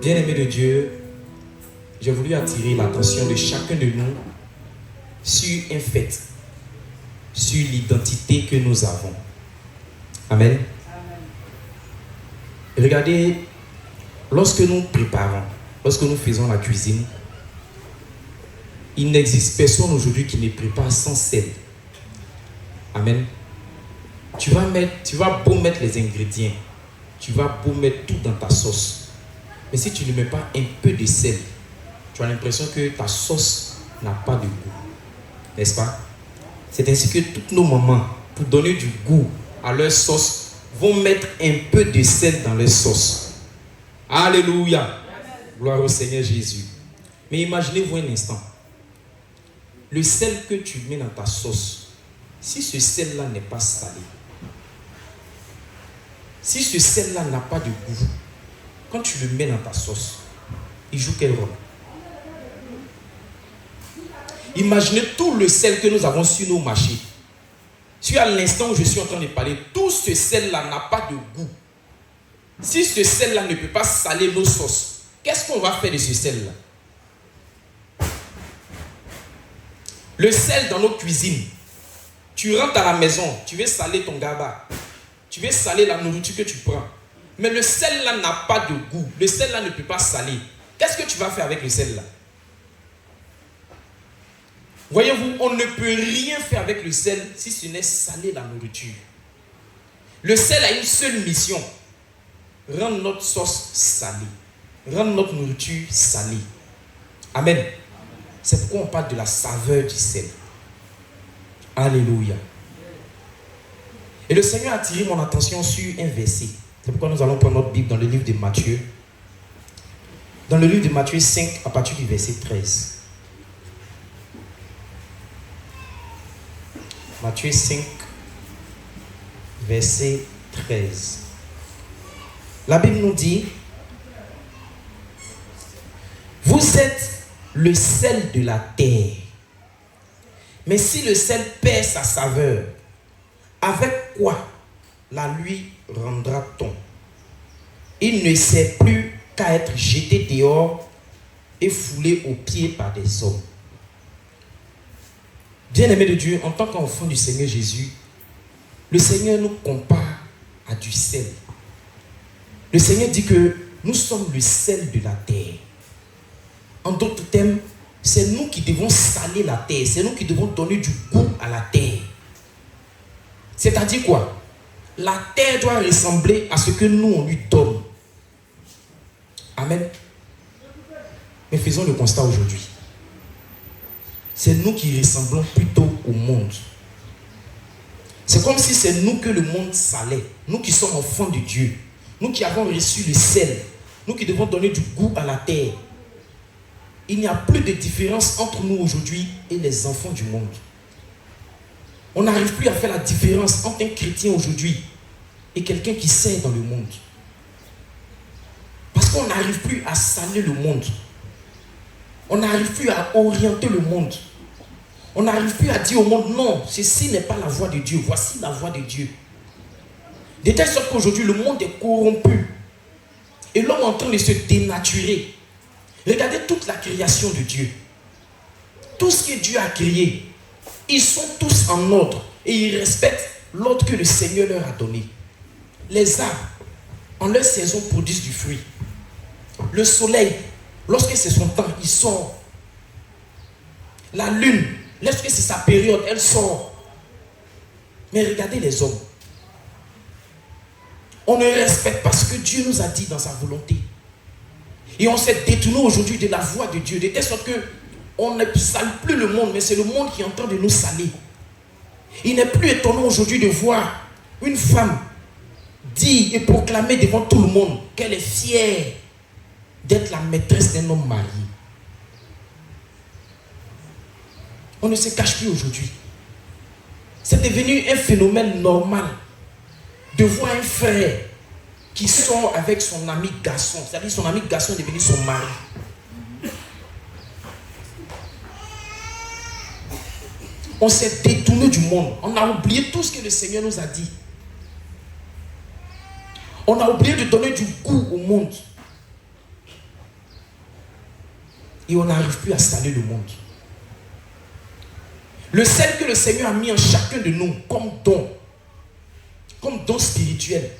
Bien-aimés de Dieu, j'ai voulu attirer l'attention de chacun de nous sur un fait, sur l'identité que nous avons. Amen. Regardez, lorsque nous préparons, lorsque nous faisons la cuisine, il n'existe personne aujourd'hui qui ne prépare sans sel. Amen. Tu vas beau mettre les ingrédients, tu vas beau mettre tout dans ta sauce. Mais si tu ne mets pas un peu de sel, tu as l'impression que ta sauce n'a pas de goût. N'est-ce pas? C'est ainsi que toutes nos mamans, pour donner du goût à leur sauce, vont mettre un peu de sel dans leur sauce. Alléluia. Gloire au Seigneur Jésus. Mais imaginez-vous un instant. Le sel que tu mets dans ta sauce, si ce sel-là n'est pas salé, si ce sel-là n'a pas de goût, quand tu le mets dans ta sauce, il joue quel rôle? Imaginez tout le sel que nous avons sur nos marchés. Si à l'instant où je suis en train de parler, tout ce sel-là n'a pas de goût. Si ce sel-là ne peut pas saler nos sauces, qu'est-ce qu'on va faire de ce sel-là? Le sel dans nos cuisines. Tu rentres à la maison, tu veux saler ton gaba. Tu veux saler la nourriture que tu prends. Mais le sel-là n'a pas de goût. Le sel-là ne peut pas saler. Qu'est-ce que tu vas faire avec le sel-là? Voyez-vous, on ne peut rien faire avec le sel si ce n'est saler la nourriture. Le sel a une seule mission. Rendre notre sauce salée. Rendre notre nourriture salée. Amen. C'est pourquoi on parle de la saveur du sel. Alléluia. Et le Seigneur a attiré mon attention sur un verset. C'est pourquoi nous allons prendre notre Bible dans le livre de Matthieu. Dans le livre de Matthieu 5, à partir du verset 13. Matthieu 5, verset 13. La Bible nous dit: vous êtes le sel de la terre. Mais si le sel perd sa saveur, avec quoi la lui rendra-t-on? Il ne sert plus qu'à être jeté dehors et foulé aux pieds par des hommes. Bien-aimés de Dieu, en tant qu'enfant du Seigneur Jésus, le Seigneur nous compare à du sel. Le Seigneur dit que nous sommes le sel de la terre. En d'autres termes, c'est nous qui devons saler la terre. C'est nous qui devons donner du goût à la terre. C'est-à-dire quoi? La terre doit ressembler à ce que nous, on lui donne. Amen. Mais faisons le constat aujourd'hui. C'est nous qui ressemblons plutôt au monde. C'est comme si c'est nous que le monde salait. Nous qui sommes enfants de Dieu. Nous qui avons reçu le sel. Nous qui devons donner du goût à la terre. Il n'y a plus de différence entre nous aujourd'hui et les enfants du monde. On n'arrive plus à faire la différence entre un chrétien aujourd'hui et quelqu'un qui sert dans le monde. Parce qu'on n'arrive plus à saler le monde. On n'arrive plus à orienter le monde. On n'arrive plus à dire au monde: non, ceci n'est pas la voie de Dieu, voici la voie de Dieu. De telle sorte qu'aujourd'hui le monde est corrompu. Et l'homme est en train de se dénaturer. Regardez toute la création de Dieu. Tout ce que Dieu a créé, ils sont tous en ordre et ils respectent l'ordre que le Seigneur leur a donné. Les arbres, en leur saison, produisent du fruit. Le soleil, lorsque c'est son temps, il sort. La lune, lorsque c'est sa période, elle sort. Mais regardez les hommes. On ne respecte pas ce que Dieu nous a dit dans sa volonté. Et on s'est détourné aujourd'hui de la voie de Dieu, de telle sorte qu'on ne sale plus le monde, mais c'est le monde qui est en train de nous saler. Il n'est plus étonnant aujourd'hui de voir une femme dire et proclamer devant tout le monde qu'elle est fière d'être la maîtresse d'un homme marié. On ne se cache plus aujourd'hui. C'est devenu un phénomène normal de voir un frère qui sort avec son ami garçon. C'est-à-dire son ami garçon est devenu son mari. On s'est détourné du monde. On a oublié tout ce que le Seigneur nous a dit. On a oublié de donner du goût au monde. et on n'arrive plus à saler le monde. Le sel que le Seigneur a mis en chacun de nous comme don spirituel,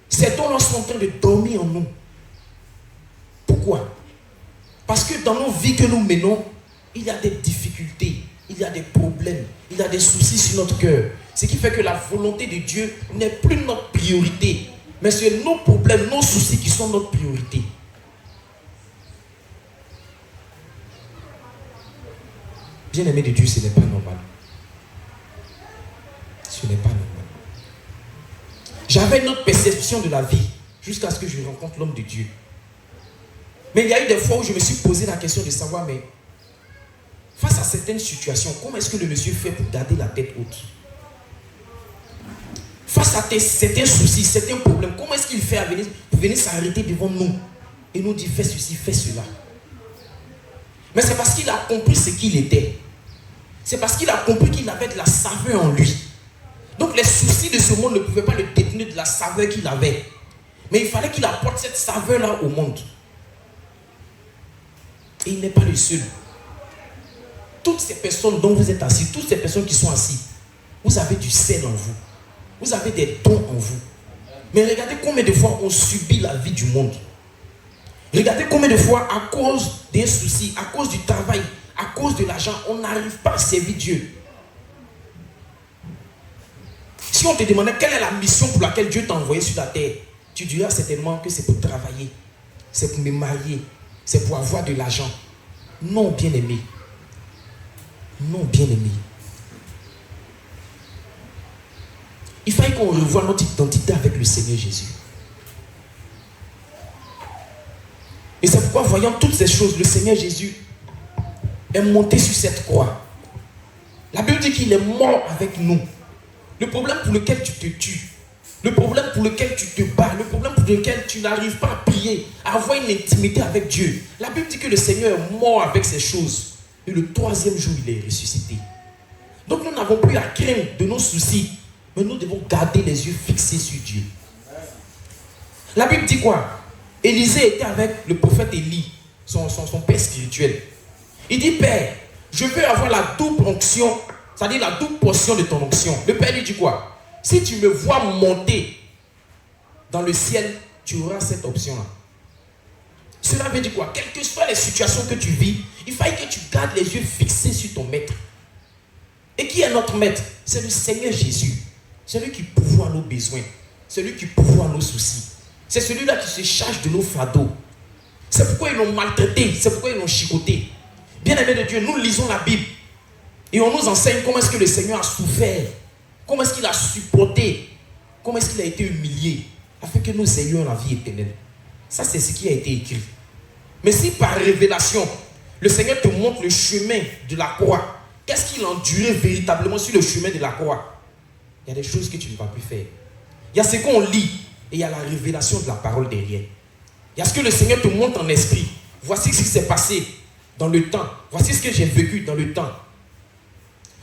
ces dons-là sont en train de dormir en nous. Pourquoi? Parce que dans nos vies que nous menons, il y a des difficultés, il y a des problèmes, il y a des soucis sur notre cœur. Ce qui fait que la volonté de Dieu n'est plus notre priorité, mais c'est nos problèmes, nos soucis qui sont notre priorité. Bien-aimé de Dieu, ce n'est pas normal. Ce n'est pas normal. J'avais une autre perception de la vie jusqu'à ce que je rencontre l'homme de Dieu. Mais il y a eu des fois où je me suis posé la question de savoir, mais face à certaines situations, comment est-ce que le monsieur fait pour garder la tête haute? Face à certains soucis, certains problèmes, comment est-ce qu'il fait pour venir s'arrêter devant nous et nous dire fais ceci, fais cela? Mais c'est parce qu'il a compris ce qu'il était. C'est parce qu'il a compris qu'il avait de la saveur en lui. Donc les soucis de ce monde ne pouvaient pas le détenir de la saveur qu'il avait. Mais il fallait qu'il apporte cette saveur-là au monde. Et il n'est pas le seul. Toutes ces personnes dont vous êtes assis, toutes ces personnes qui sont assises, vous avez du sel en vous. Vous avez des dons en vous. Mais regardez combien de fois on subit la vie du monde. Regardez combien de fois, à cause des soucis, à cause du travail, à cause de l'argent, on n'arrive pas à servir Dieu. Si on te demandait quelle est la mission pour laquelle Dieu t'a envoyé sur la terre, tu diras certainement que c'est pour travailler, c'est pour me marier, c'est pour avoir de l'argent. Non, bien-aimé. Non, bien-aimé. Il fallait qu'on revoie notre identité avec le Seigneur Jésus. Et c'est pourquoi, voyant toutes ces choses, le Seigneur Jésus est monté sur cette croix. La Bible dit qu'il est mort avec nous. Le problème pour lequel tu te tues, le problème pour lequel tu te bats, le problème pour lequel tu n'arrives pas à prier, à avoir une intimité avec Dieu. La Bible dit que le Seigneur est mort avec ces choses. Et le troisième jour, il est ressuscité. Donc nous n'avons plus à craindre de nos soucis, mais nous devons garder les yeux fixés sur Dieu. La Bible dit quoi? Élisée était avec le prophète Élie, son père spirituel. Il dit, Père, je veux avoir la double onction, c'est-à-dire la double portion de ton onction. Le Père lui dit quoi? Si tu me vois monter dans le ciel, tu auras cette option-là. Cela veut dire quoi? Quelles que soient les situations que tu vis, il faut que tu gardes les yeux fixés sur ton maître. Et qui est notre maître? C'est le Seigneur Jésus. C'est lui qui pourvoit nos besoins. C'est lui qui pourvoit nos soucis. C'est celui-là qui se charge de nos fardeaux. C'est pourquoi ils l'ont maltraité. C'est pourquoi ils l'ont chicoté. Bien-aimés de Dieu, nous lisons la Bible. Et on nous enseigne comment est-ce que le Seigneur a souffert. Comment est-ce qu'il a supporté. Comment est-ce qu'il a été humilié. Afin que nous ayons la vie éternelle. Ça, c'est ce qui a été écrit. Mais si par révélation, le Seigneur te montre le chemin de la croix, qu'est-ce qu'il a enduré véritablement sur le chemin de la croix? Il y a des choses que tu ne vas plus faire. Il y a ce qu'on lit et il y a la révélation de la parole derrière. Il y a ce que le Seigneur te montre en esprit. Voici ce qui s'est passé dans le temps. Voici ce que j'ai vécu dans le temps.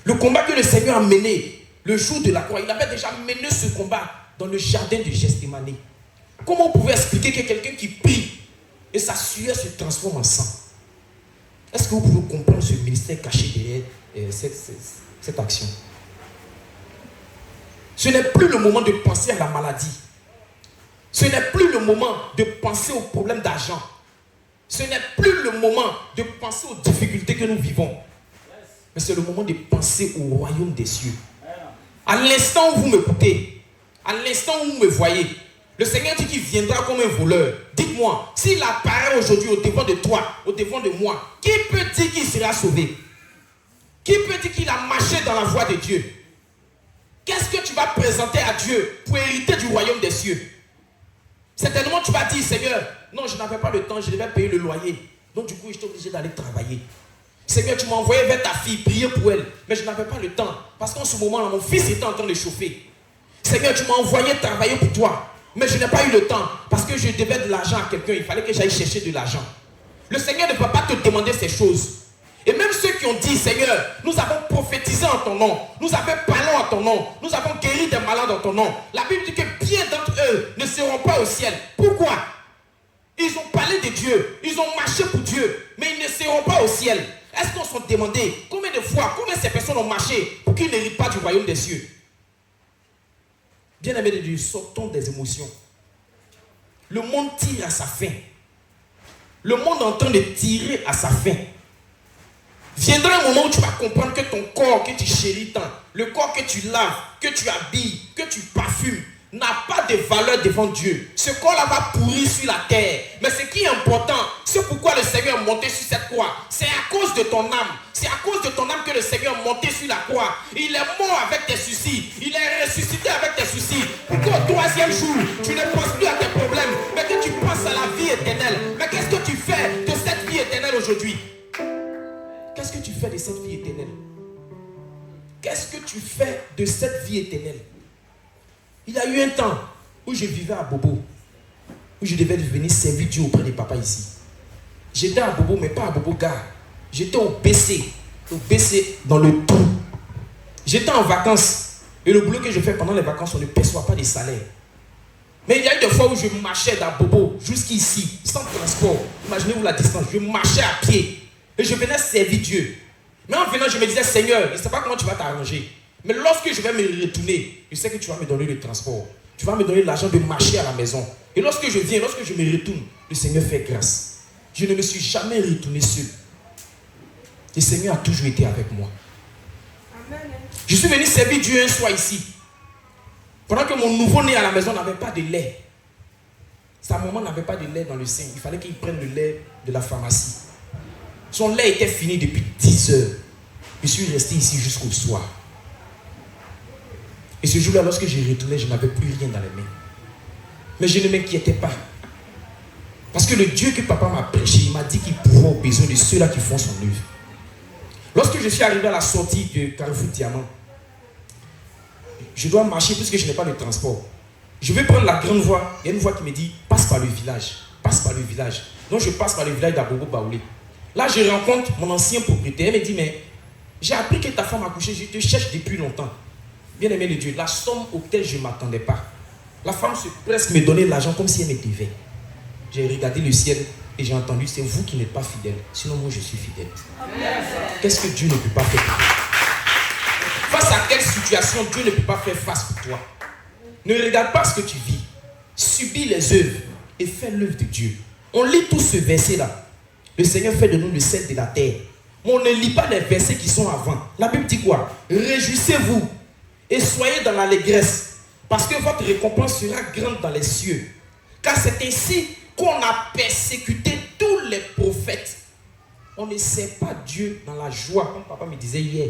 Le combat que le Seigneur a mené le jour de la croix, il avait déjà mené ce combat dans le jardin de Gethsémani. Comment on pouvait expliquer que quelqu'un qui prie et sa sueur se transforme en sang? Est-ce que vous pouvez comprendre ce ministère caché derrière cette action? Ce n'est plus le moment de penser à la maladie. Ce n'est plus le moment de penser aux problèmes d'argent. Ce n'est plus le moment de penser aux difficultés que nous vivons. Mais c'est le moment de penser au royaume des cieux. À l'instant où vous m'écoutez, à l'instant où vous me voyez, le Seigneur dit qu'il viendra comme un voleur. Dites-moi, s'il apparaît aujourd'hui au devant de toi, au devant de moi, qui peut dire qu'il sera sauvé? Qui peut dire qu'il a marché dans la voie de Dieu? Qu'est-ce que tu vas présenter à Dieu pour hériter du royaume des cieux? Certainement tu vas dire, Seigneur, non, je n'avais pas le temps, je devais payer le loyer. Donc du coup, j'étais obligé d'aller travailler. Seigneur, tu m'as envoyé vers ta fille, prier pour elle. Mais je n'avais pas le temps. Parce qu'en ce moment-là, mon fils était en train de chauffer. Seigneur, tu m'as envoyé travailler pour toi. Mais je n'ai pas eu le temps. Parce que je devais de l'argent à quelqu'un. Il fallait que j'aille chercher de l'argent. Le Seigneur ne peut pas te demander ces choses. Et même ceux qui ont dit, Seigneur, nous avons prophétisé en ton nom. Nous avons parlé en ton nom. Nous avons guéri des malades en ton nom. La Bible dit que bien d'entre eux ne seront pas au ciel. Pourquoi? Ils ont parlé de Dieu, ils ont marché pour Dieu, mais ils ne seront pas au ciel. Est-ce qu'on s'est demandé combien de fois, combien ces personnes ont marché pour qu'ils n'héritent pas du royaume des cieux? Bien-aimés de Dieu, sortons des émotions. Le monde tire à sa fin. Le monde est en train de tirer à sa fin. Viendra un moment où tu vas comprendre que ton corps que tu chéris tant, le corps que tu laves, que tu habilles, que tu parfumes, n'a pas de valeur devant Dieu. Ce corps-là va pourrir sur la terre. Mais ce qui est important, c'est pourquoi le Seigneur est monté sur cette croix. C'est à cause de ton âme. C'est à cause de ton âme que le Seigneur est monté sur la croix. Il est mort avec tes soucis. Il est ressuscité avec tes soucis. Pour qu'au troisième jour, tu ne penses plus à tes problèmes, mais que tu penses à la vie éternelle. Mais qu'est-ce que tu fais de cette vie éternelle aujourd'hui? Qu'est-ce que tu fais de cette vie éternelle? Qu'est-ce que tu fais de cette vie éternelle? Il y a eu un temps où je vivais à Bobo, où je devais venir servir Dieu auprès des papas ici. J'étais à Bobo, mais pas à Bobo Gare. J'étais au BC dans le trou. J'étais en vacances. Et le boulot que je fais pendant les vacances, on ne perçoit pas de salaire. Mais il y a eu des fois où je marchais d'à Bobo jusqu'ici, sans transport. Imaginez-vous la distance. Je marchais à pied. Et je venais servir Dieu. Mais en venant, je me disais, Seigneur, je ne sais pas comment tu vas t'arranger. Mais lorsque je vais me retourner, je sais que tu vas me donner le transport. Tu vas me donner l'argent de marcher à la maison. Et lorsque je viens, lorsque je me retourne, le Seigneur fait grâce. Je ne me suis jamais retourné seul. Le Seigneur a toujours été avec moi. Amen. Je suis venu servir Dieu un soir ici. Pendant que mon nouveau-né à la maison n'avait pas de lait. Sa maman n'avait pas de lait dans le sein. Il fallait qu'il prenne le lait de la pharmacie. Son lait était fini depuis 10 heures. Je suis resté ici jusqu'au soir. Et ce jour-là, lorsque je retournais, je n'avais plus rien dans les mains. Mais je ne m'inquiétais pas. Parce que le Dieu que papa m'a prêché, il m'a dit qu'il pourra au besoin de ceux-là qui font son œuvre. Lorsque je suis arrivé à la sortie de Carrefour Diamant, je dois marcher puisque je n'ai pas de transport. Je vais prendre la grande voie. Il y a une voie qui me dit, passe par le village. Passe par le village. Donc je passe par le village d'Abobo Baoulé. Là, je rencontre mon ancien propriétaire. Elle me dit, mais j'ai appris que ta femme a couché. Je te cherche depuis longtemps. Bien-aimé de Dieu, la somme auquel je ne m'attendais pas. La femme se presse me donner l'argent comme si elle me devait. J'ai regardé le ciel et j'ai entendu, c'est vous qui n'êtes pas fidèle. Sinon, moi, je suis fidèle. Qu'est-ce que Dieu ne peut pas faire pour toi? Face à quelle situation Dieu ne peut pas faire face pour toi? Ne regarde pas ce que tu vis. Subis les œuvres et fais l'œuvre de Dieu. On lit tout ce verset-là. Le Seigneur fait de nous le sel de la terre. Mais on ne lit pas les versets qui sont avant. La Bible dit quoi? Réjouissez-vous et soyez dans l'allégresse, parce que votre récompense sera grande dans les cieux. Car c'est ainsi qu'on a persécuté tous les prophètes. On ne sert pas Dieu dans la joie, comme papa me disait hier.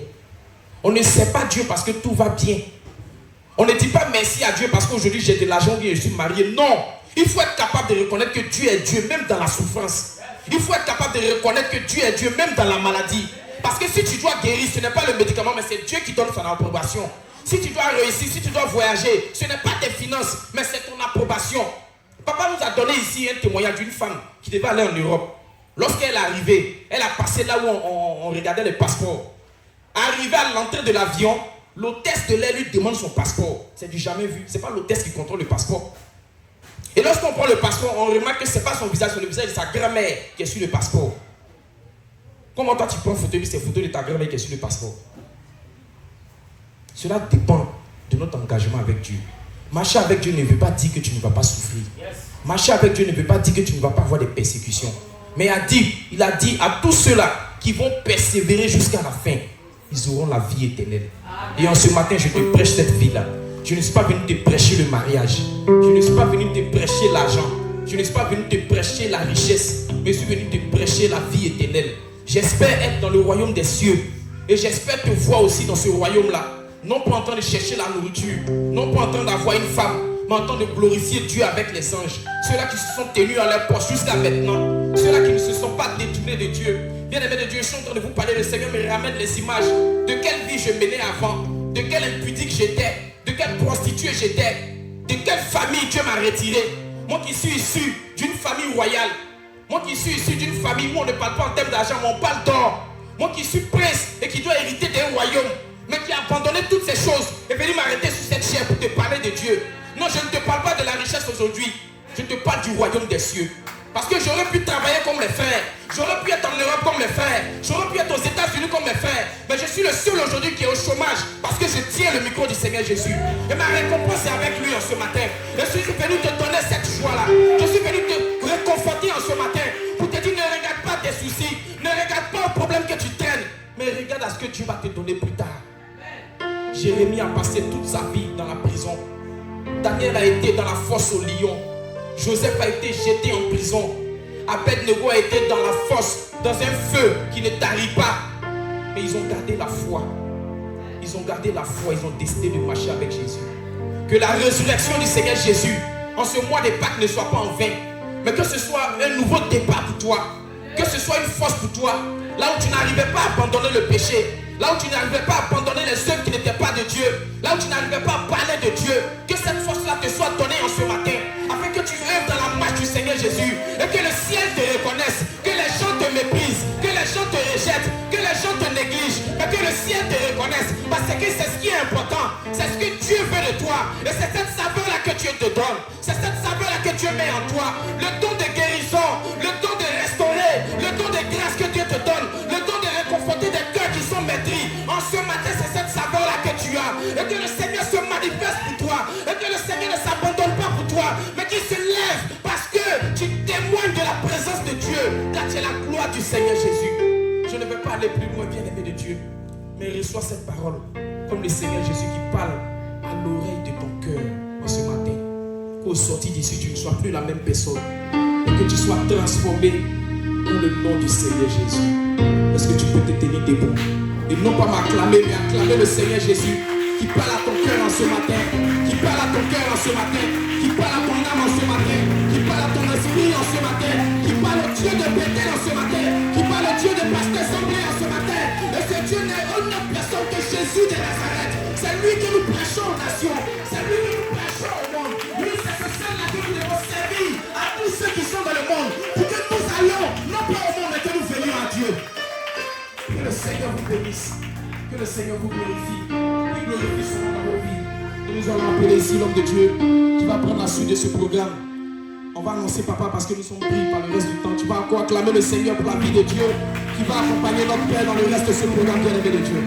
On ne sert pas Dieu parce que tout va bien. On ne dit pas merci à Dieu parce qu'aujourd'hui j'ai de l'argent et je suis marié. Non, il faut être capable de reconnaître que Dieu est Dieu, même dans la souffrance. Il faut être capable de reconnaître que Dieu est Dieu, même dans la maladie. Parce que si tu dois guérir, ce n'est pas le médicament, mais c'est Dieu qui donne son approbation. Si tu dois réussir, si tu dois voyager, ce n'est pas tes finances, mais c'est ton approbation. Papa nous a donné ici un témoignage d'une femme qui devait aller en Europe. Lorsqu'elle est arrivée, elle a passé là où on regardait les passeports. Arrivée à l'entrée de l'avion, l'hôtesse de l'air lui demande son passeport. C'est du jamais vu. Ce n'est pas l'hôtesse qui contrôle le passeport. Et lorsqu'on prend le passeport, on remarque que ce n'est pas son visage, c'est le visage de sa grand-mère qui est sur le passeport. Comment toi tu prends photo, c'est photo de ta grand-mère qui est sur le passeport? Cela dépend de notre engagement avec Dieu. Marcher avec Dieu ne veut pas dire que tu ne vas pas souffrir. Marcher avec Dieu ne veut pas dire que tu ne vas pas avoir des persécutions. Mais il a dit à tous ceux-là qui vont persévérer jusqu'à la fin, ils auront la vie éternelle. Et en ce matin, je te prêche cette vie-là. Je ne suis pas venu te prêcher le mariage. Je ne suis pas venu te prêcher l'argent. Je ne suis pas venu te prêcher la richesse. Mais je suis venu te prêcher la vie éternelle. J'espère être dans le royaume des cieux. Et j'espère te voir aussi dans ce royaume-là. Non pas en train de chercher la nourriture, non pas en train d'avoir une femme, mais en train de glorifier Dieu avec les anges. Ceux-là qui se sont tenus à leur poste jusqu'à maintenant, ceux-là qui ne se sont pas détournés de Dieu. Bien-aimés de Dieu, je suis en train de vous parler, le Seigneur me ramène les images de quelle vie je menais avant, de quelle impudique j'étais, de quelle prostituée j'étais, de quelle famille Dieu m'a retiré. Moi qui suis issu d'une famille royale, moi qui suis issu d'une famille où on ne parle pas en termes d'argent, mais on parle d'or. Moi qui suis prince et qui dois hériter d'un royaume, mais qui a abandonné toutes ces choses et venu m'arrêter sur cette chair pour te parler de Dieu. Non, je ne te parle pas de la richesse aujourd'hui. Je te parle du royaume des cieux. Parce que j'aurais pu travailler comme mes frères. J'aurais pu être en Europe comme mes frères. J'aurais pu être aux États-Unis comme mes frères. Mais je suis le seul aujourd'hui qui est au chômage. Parce que je tiens le micro du Seigneur Jésus. Et ma récompense est avec lui en ce matin. Je suis venu te donner cette joie-là. Je suis venu te réconforter en ce matin. Pour te dire, ne regarde pas tes soucis. Ne regarde pas au problème que tu traînes. Mais regarde à ce que Dieu va te donner plus tard. Jérémie a passé toute sa vie dans la prison. Daniel a été dans la fosse au lion. Joseph a été jeté en prison. Abed-Nego a été dans la fosse, dans un feu qui ne tarit pas. Mais ils ont gardé la foi. Ils ont gardé la foi. Ils ont décidé de marcher avec Jésus. Que la résurrection du Seigneur Jésus en ce mois de Pâques ne soit pas en vain. Mais que ce soit un nouveau départ pour toi. Que ce soit une force pour toi. Là où tu n'arrivais pas à abandonner le péché. Là où tu n'arrivais pas à abandonner les œuvres qui n'étaient pas de Dieu. Là où tu n'arrivais pas à parler de Dieu. Que cette force-là te soit donnée en ce matin. Afin que tu œuvres dans la marche du Seigneur Jésus. Et que le ciel te reconnaisse. Que les gens te méprisent. Que les gens te rejettent. Que les gens te négligent. Mais que le ciel te reconnaisse. Parce que c'est ce qui est important. C'est ce que Dieu veut de toi. Et c'est cette saveur-là que Dieu te donne. C'est cette saveur-là que Dieu met en toi. Le don de guérison. Le don de restaurer. Le don de grâce que Dieu te donne. Le don de réconforter des cœurs qui sont maîtris. En ce matin, c'est cette saveur-là que tu as. Et que le Seigneur se manifeste pour toi. Et que le Seigneur ne s'abandonne pas pour toi. Mais qu'il se lève parce que tu témoignes de la présence de Dieu. Car tu es la gloire du Seigneur Jésus. Je ne veux pas aller plus loin, bien-aimé de Dieu. Mais reçois cette parole comme le Seigneur Jésus qui parle à l'oreille de ton cœur en ce matin. Qu'au sortir d'ici, tu ne sois plus la même personne. Et que tu sois transformé dans le nom du Seigneur Jésus. Est-ce que tu peux te tenir debout? Et non pas m'acclamer, mais acclamer le Seigneur Jésus qui parle à ton cœur en ce matin, qui parle à ton cœur en ce matin, qui parle à ton âme en ce matin, qui parle à ton esprit en ce matin, qui parle au Dieu de Bethel en ce matin, qui parle au Dieu de Pasteur Semblé en ce matin. Et ce Dieu n'est autre personne que Jésus de Nazareth. C'est lui que nous prêchons aux nations, c'est lui que nous prêchons au monde. Lui, c'est ce seul-là que nous devons servir à tous ceux qui sont dans le monde, pour que nous allions, non pas au monde, mais que nous venions à Dieu. Que le Seigneur vous bénisse. Que le Seigneur vous glorifie. Il glorifie son nom dans vos vies. Et nous allons appeler ici l'homme de Dieu qui va prendre la suite de ce programme. On va annoncer papa parce que nous sommes pris par le reste du temps. Tu vas encore acclamer le Seigneur pour la vie de Dieu qui va accompagner notre Père dans le reste de ce programme bien aimé de Dieu.